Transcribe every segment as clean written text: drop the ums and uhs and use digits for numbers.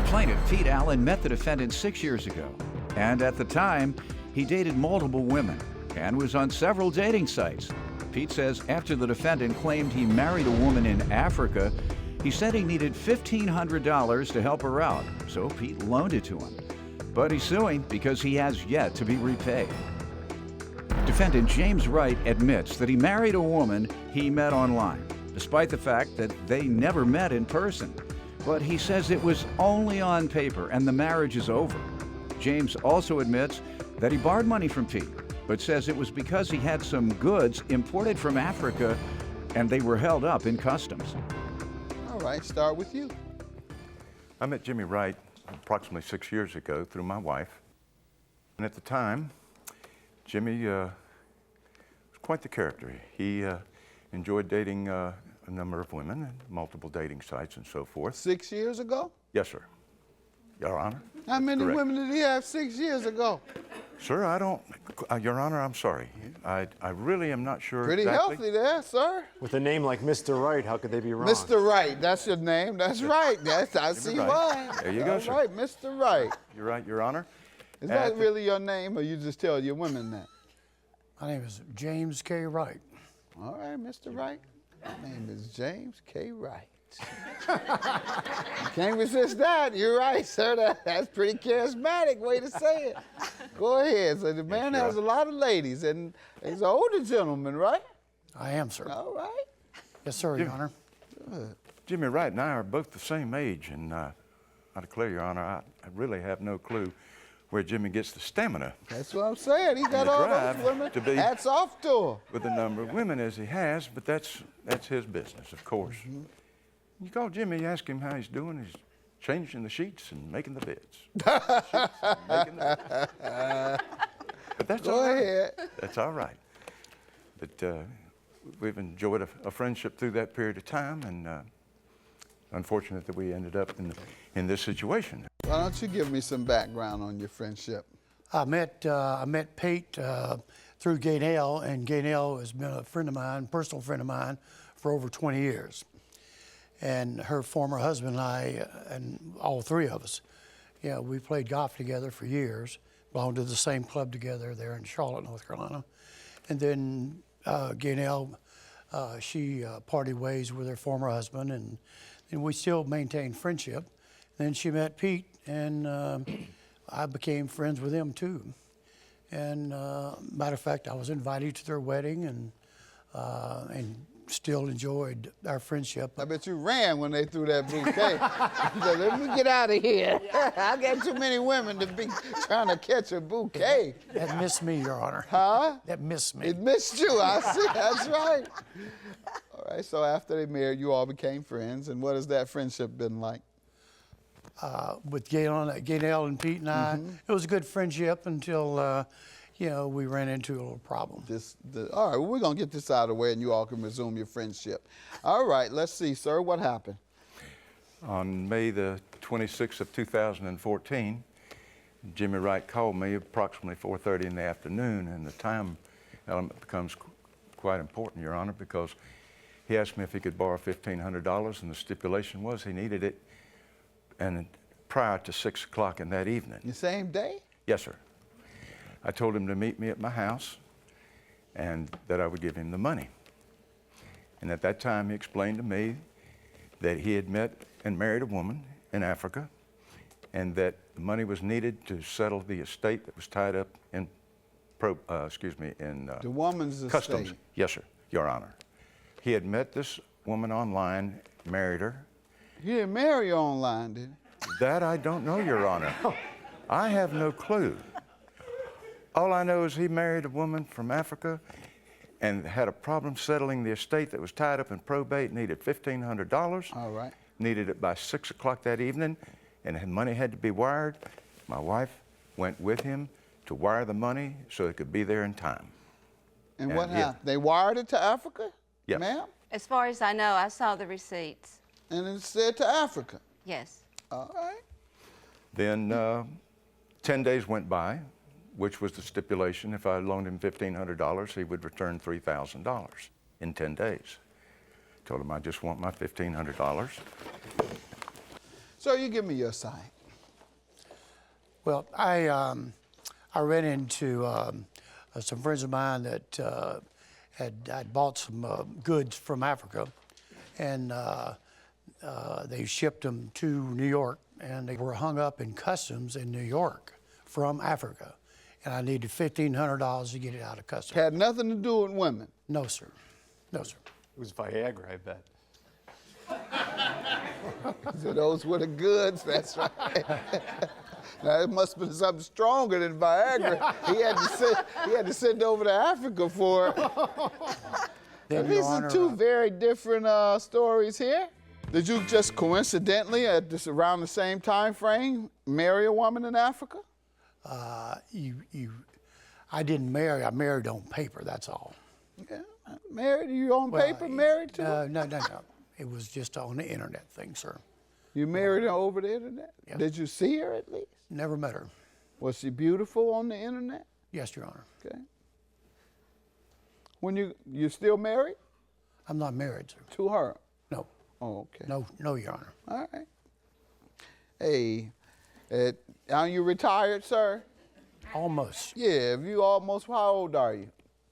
Plaintiff Pete Allen met the defendant 6 years ago, and at the time, he dated multiple women and was on several dating sites. Pete says after the defendant claimed he married a woman in Africa, he said he needed $1,500 to help her out, so Pete loaned it to him. But he's suing because he has yet to be repaid. Defendant James Wright admits that he married a woman he met online, despite the fact that they never met in person. But he says it was only on paper and the marriage is over. James also admits that he borrowed money from Pete, but says it was because he had some goods imported from Africa and they were held up in customs. All right, start with you. I met Jimmy Wright approximately 6 years ago through my wife. And at the time, Jimmy was quite the character. He enjoyed dating a number of women and multiple dating sites and so forth. 6 years ago? Yes, sir. Your Honor. How many Correct. women did he have 6 years ago? Sir, I don't, Your Honor, I'm sorry. I really am not sure Pretty exactly. healthy there, sir. With a name like Mr. Wright, how could they be wrong? Mr. Wright, that's your name. That's right. I see Wright. why. There you go, All sir. right, Mr. Wright. You're right, Your Honor. Is that really your name, or you just tell your women that? My name is James K. Wright. All right, Mr. Wright. My name is James K. Wright. Can't resist that. You're right, sir. That's pretty charismatic way to say it. Go ahead. So the man has a lot of ladies, and he's an older gentleman, right? I am, sir. All right. Yes, sir, Your Honor. Good. Jimmy Wright and I are both the same age, and I declare, Your Honor, I really have no clue where Jimmy gets the stamina That's what I'm saying. He got the all drive those women. to be- Hats off to him. with the number of women as he has, but that's his business, of course. You call Jimmy, you ask him how he's doing. He's changing the sheets and making the beds. But that's Go all right. ahead. That's all right. But we've enjoyed a friendship through that period of time, and unfortunate that we ended up in this situation. Why don't you give me some background on your friendship? I met Pete through Gaynell, and Gaynell has been a friend of mine, personal friend of mine, for over 20 years. And her former husband and I, and all three of us, we played golf together for years, belonged to the same club together there in Charlotte, North Carolina. And then Gaynell, she parted ways with her former husband, and we still maintained friendship. Then she met Pete, and I became friends with him too. And matter of fact, I was invited to their wedding, and still enjoyed our friendship. I bet you ran when they threw that bouquet. So let me get out of here. I got too many women to be trying to catch a bouquet. That missed me, Your Honor. Huh? That missed me. It missed you, I see. That's right. All right, so after they married, you all became friends. And what has that friendship been like? With Gaynell and Pete and I, it was a good friendship until, we ran into a little problem. All right, well, we're going to get this out of the way and you all can resume your friendship. All right, let's see, sir, what happened? On May the 26th of 2014, Jimmy Wright called me approximately 4:30 in the afternoon, and the time element becomes quite important, Your Honor, because he asked me if he could borrow $1,500, and the stipulation was he needed it and prior to 6 o'clock in that evening. The same day? Yes, sir. I told him to meet me at my house and that I would give him the money. And at that time, he explained to me that he had met and married a woman in Africa, and that the money was needed to settle the estate that was tied up in, The woman's customs. estate. Yes, sir, Your Honor. He had met this woman online, married her. You didn't marry her online, did you? That I don't know, Your Honor. I have no clue. All I know is he married a woman from Africa and had a problem settling the estate that was tied up in probate, needed $1,500. All right. Needed it by 6 o'clock that evening, and money had to be wired. My wife went with him to wire the money so it could be there in time. And what happened? They wired it to Africa? Yes. Ma'am? As far as I know, I saw the receipts. And it said to Africa? Yes. All right. Then 10 days went by, which was the stipulation. If I loaned him $1,500, he would return $3,000 in 10 days. Told him I just want my $1,500. So you give me your side. Well, I ran into some friends of mine that had bought some goods from Africa, and they shipped them to New York, and they were hung up in customs in New York from Africa, and I needed $1,500 to get it out of customs. Had nothing to do with women. No, sir. No, sir. It was Viagra, I bet. So those were the goods, that's right. Now, it must have been something stronger than Viagra. He had to send over to Africa for it. Then, These Your are Honor, two very different stories here. Did you just coincidentally, around the same time frame, marry a woman in Africa? I didn't marry. I married on paper. That's all. Okay. Married? You on Well, paper married to her? No. It was just on the internet thing, sir. You married her over the internet? Yes. Did you see her at least? Never met her. Was she beautiful on the internet? Yes, Your Honor. Okay. When you still married I'm not married, sir. to her? No. Oh, okay. No, Your Honor. All right. Hey, are you retired, sir? Almost. Yeah, if you almost, how old are you?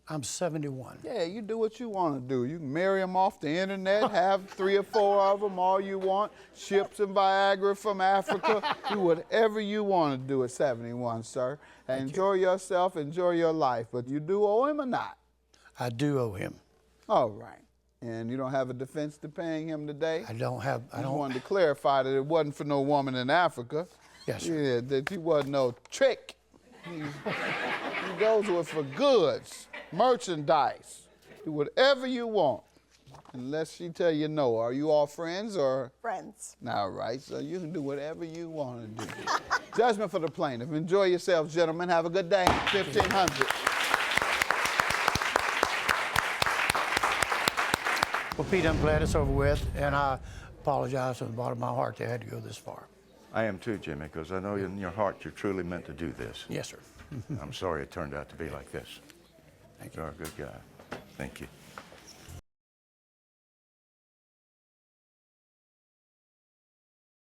I'm 71. Yeah, you do what you want to do. You can marry them off the internet, have 3 or 4 of them, all you want, ship some Viagra from Africa, do whatever you want to do at 71, sir. And enjoy yourself, enjoy your life. But you do owe him or not? I do owe him. All right. And you don't have a defense to paying him today? I don't have. I just wanted to clarify that it wasn't for no woman in Africa. Yes, sir. Yeah, that he wasn't no trick. Those were for goods, merchandise. Do whatever you want, unless she tell you no. Are you all friends or? Friends. All right, so you can do whatever you want to do. Judgment for the plaintiff. Enjoy yourselves, gentlemen. Have a good day. 1500. Well, Pete, I'm glad it's over with, and I apologize from the bottom of my heart that I had to go this far. I am too, Jimmy, because I know in your heart you're truly meant to do this. Yes, sir. I'm sorry it turned out to be like this. Thank You're a good guy. Thank you.